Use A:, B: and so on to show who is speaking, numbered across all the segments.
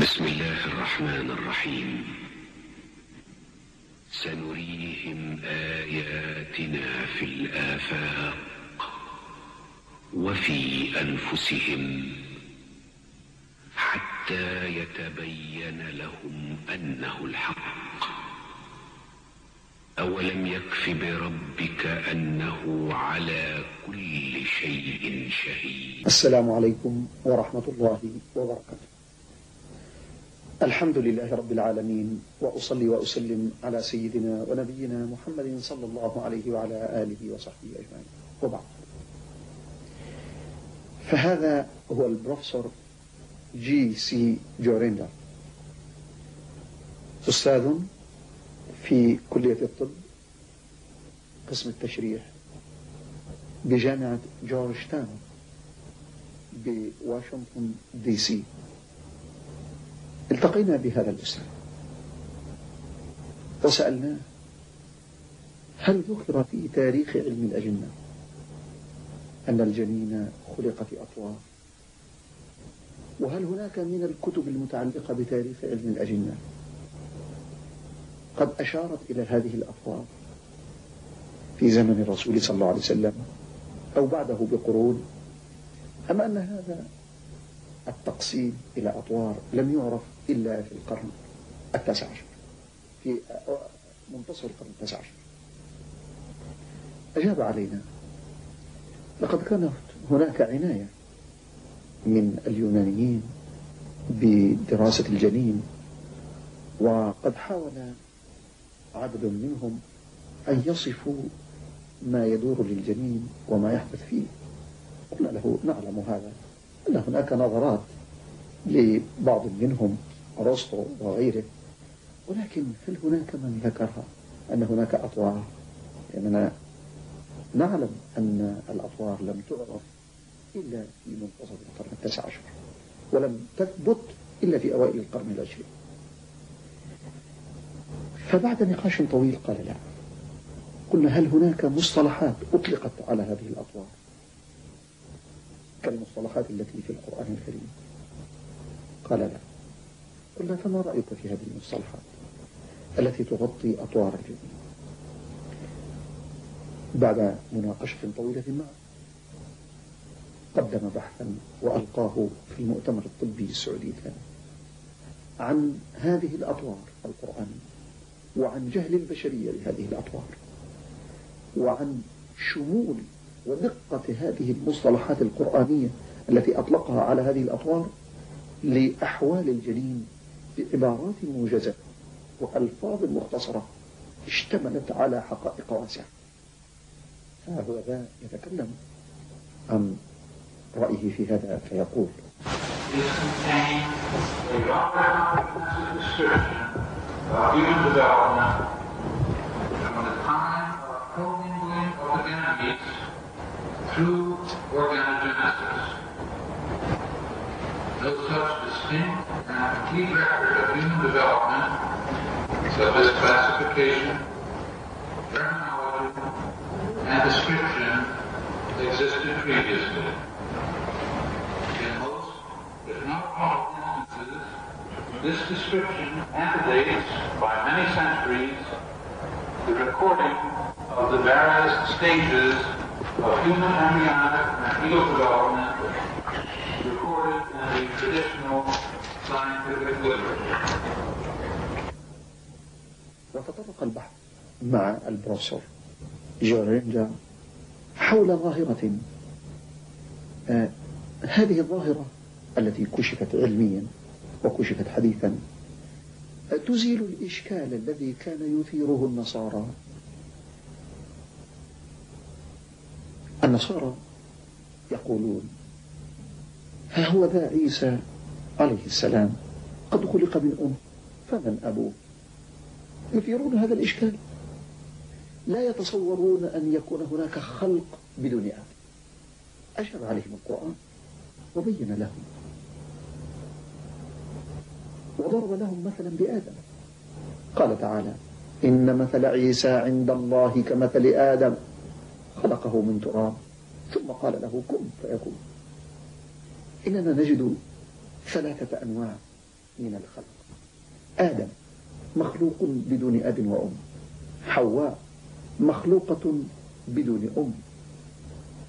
A: بسم الله الرحمن الرحيم. سنريهم آياتنا في الآفاق وفي أنفسهم حتى يتبين لهم أنه الحق. أولم يكف بربك أنه على كل شيء شهيد.
B: السلام عليكم ورحمة الله وبركاته. الحمد لله رب العالمين، وأصلي وأسلم على سيدنا ونبينا محمد صلى الله عليه وعلى آله وصحبه أجمعين، وبعد. فهذا هو البروفيسور جي.سي. جوريندا، أستاذ في كلية الطب قسم التشريح بجامعة جورج تاون بواشنطن دي سي. التقينا بهذا الأستاذ وسألناه: هل ذكر في تاريخ علم الأجنة أن الجنين خلق في أطوار؟ وهل هناك من الكتب المتعلقة بتاريخ علم الأجنة قد أشارت إلى هذه الأطوار في زمن الرسول صلى الله عليه وسلم أو بعده بقرون، أم أن هذا التقسيم إلى أطوار لم يعرف إلا في القرن التاسع عشر، في منتصف القرن التاسع عشر؟ أجاب علينا: لقد كانت هناك عناية من اليونانيين بدراسة الجنين، وقد حاول عدد منهم أن يصفوا ما يدور للجنين وما يحدث فيه. قلنا له: نعلم هذا، أن هناك نظرات لبعض منهم أرسطو وغيره، ولكن هل هناك من ذكرها أن هناك أطوار؟ لأننا نعلم أن الأطوار لم تعرف إلا في منتصف القرن التاسع عشر، ولم تثبت إلا في أوائل القرن العشرين. فبعد نقاش طويل قال: لا. قلنا: هل هناك مصطلحات أطلقت على هذه الأطوار كالمصطلحات التي في القرآن الكريم؟ قال: لا. قلنا: فما رأيك في هذه المصطلحات التي تغطي أطوار الجنين؟ بعد مناقشة طويلة معه قدم بحثا وألقاه في المؤتمر الطبي السعودي الثاني عن هذه الأطوار القرآنية، وعن جهل البشرية لهذه الأطوار، وعن شمول ودقة هذه المصطلحات القرآنية التي أطلقها على هذه الأطوار لأحوال الجنين بعبارات موجزة وألفاظ مختصرة اشتملت على حقائق واسعة. فهو ذا يتكلم عن رأيه في هذا فيقول:
C: human development from the time of commingling of the gametes through organogenesis. No such distinct and complete record of human development, such as classification, terminology, and description, existed previously. In most, if not all instances, this description antedates by many centuries the recording of the various stages of human embryonic and fetal development recorded in the traditional scientific literature.
B: وتطرق البحث مع البروفيسور جوريندا حول ظاهرة، هذه الظاهرة التي كشفت علميا وكشفت حديثا تزيل الإشكال الذي كان يثيره النصارى. النصارى يقولون: ها هو ذا عيسى عليه السلام قد خلق من أم، فمن أبوه؟ يثيرون هذا الإشكال، لا يتصورون أن يكون هناك خلق بدون أب. أجاب عليهم القرآن وبين لهم وضرب لهم مثلا بآدم. قال تعالى: إن مثل عيسى عند الله كمثل آدم خلقه من تراب ثم قال له كن فيكون. إننا نجد ثلاثة أنواع من الخلق. آدم مخلوق بدون أب وأم، حواء مخلوقة بدون أم،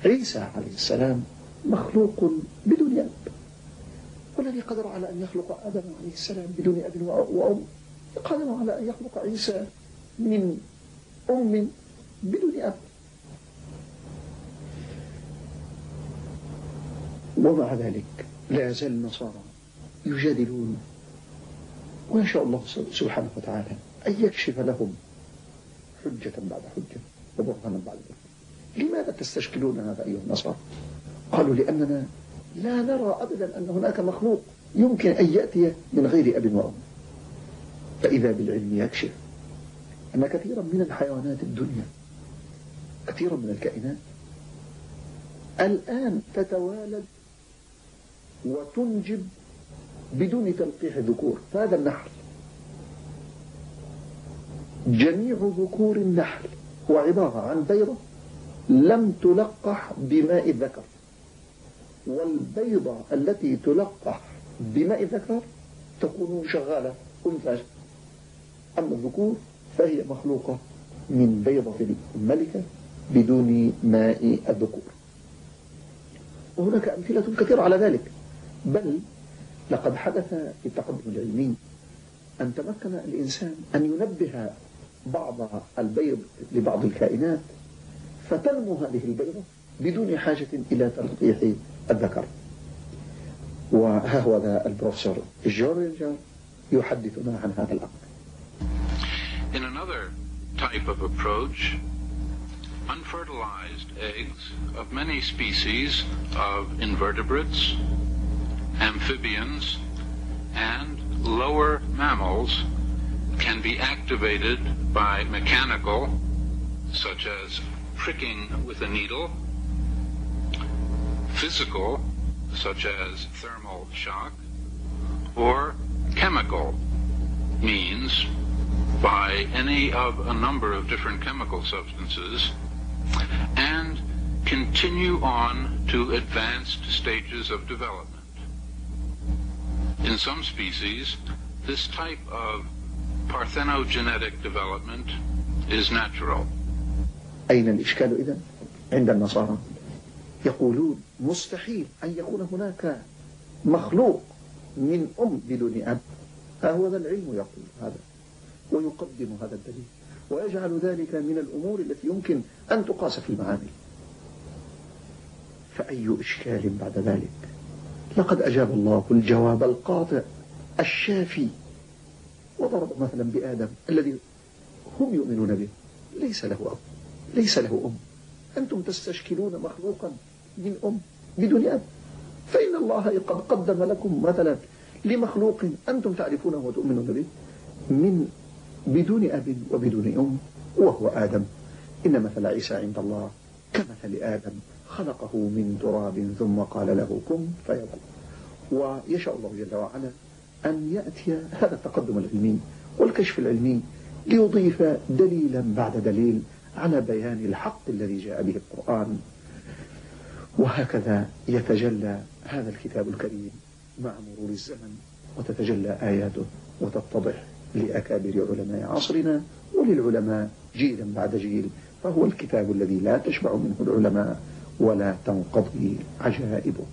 B: عيسى عليه السلام مخلوق بدون أب. والذي قدر على أن يخلق آدم عليه السلام بدون أب وأم قادر على أن يخلق عيسى من أم بدون أب. ومع ذلك لا يزال النصارى يجادلون، ويشاء الله سبحانه وتعالى أن يكشف لهم حجة بعد حجة وبرهانا بعد برهان. لماذا تستشكلون هذا أيها النصارى؟ قالوا لأننا لا نرى أبدا أن هناك مخلوق يمكن أن يأتي من غير أب وأم. فإذا بالعلم يكشف أن كثيرا من الحيوانات الدنيا، كثيرا من الكائنات الآن تتوالد وتنجب بدون تلقيح ذكور. فهذا النحل، جميع ذكور النحل هو عبارة عن بيضة لم تلقح بماء الذكر، والبيضة التي تلقح بماء الذكر تكون شغالة أنثى. أما الذكور فهي مخلوقة من بيضة الملكة بدون ماء الذكور. وهناك أمثلة كثيرة على ذلك، بل لقد حدث في التقدم العلمي أن تمكن الإنسان أن ينبه بعض البيض لبعض الكائنات فتنمو هذه البيضة بدون حاجة إلى تلقيح الذكر. وها هو ذا البروفيسور جورينجر يحدثنا عن هذا الأمر.
C: In another type of approach, unfertilized eggs of many species of invertebrates, amphibians, and lower mammals can be activated by mechanical, such as pricking with a needle, physical, such as thermal shock, or chemical means by any of a number of different chemical substances, and continue on to advanced stages of development. In some species, this type of parthenogenetic development is natural.
B: أين الإشكال إذن؟ عند النصارى يقولون مستحيل أن يكون هناك مخلوق من أم بدون أب. ها هو ذا العلم يقول هذا ويقدم هذا الدليل ويجعل ذلك من الأمور التي يمكن أن تقاس في المعامل. فأي إشكال بعد ذلك؟ لقد أجاب الله الجواب القاطع الشافي وضرب مثلا بآدم الذي هم يؤمنون به ليس له أب ليس له أم. أنتم تستشكلون مخلوقا من أم بدون أب، فإن الله قد قدم لكم مثلا لمخلوق أنتم تعرفونه وتؤمنون به من بدون أب وبدون أم، وهو آدم. إن مثل عيسى عند الله كمثل آدم خلقه من تراب ثم قال له كن فيكون. ويشاء الله جل وعلا أن يأتي هذا التقدم العلمي والكشف العلمي ليضيف دليلا بعد دليل على بيان الحق الذي جاء به القرآن. وهكذا يتجلى هذا الكتاب الكريم مع مرور الزمن وتتجلى آياته وتتضح لأكابر علماء عصرنا وللعلماء جيلا بعد جيل، فهو الكتاب الذي لا تشبع منه العلماء ولا تنقضي عجائبه.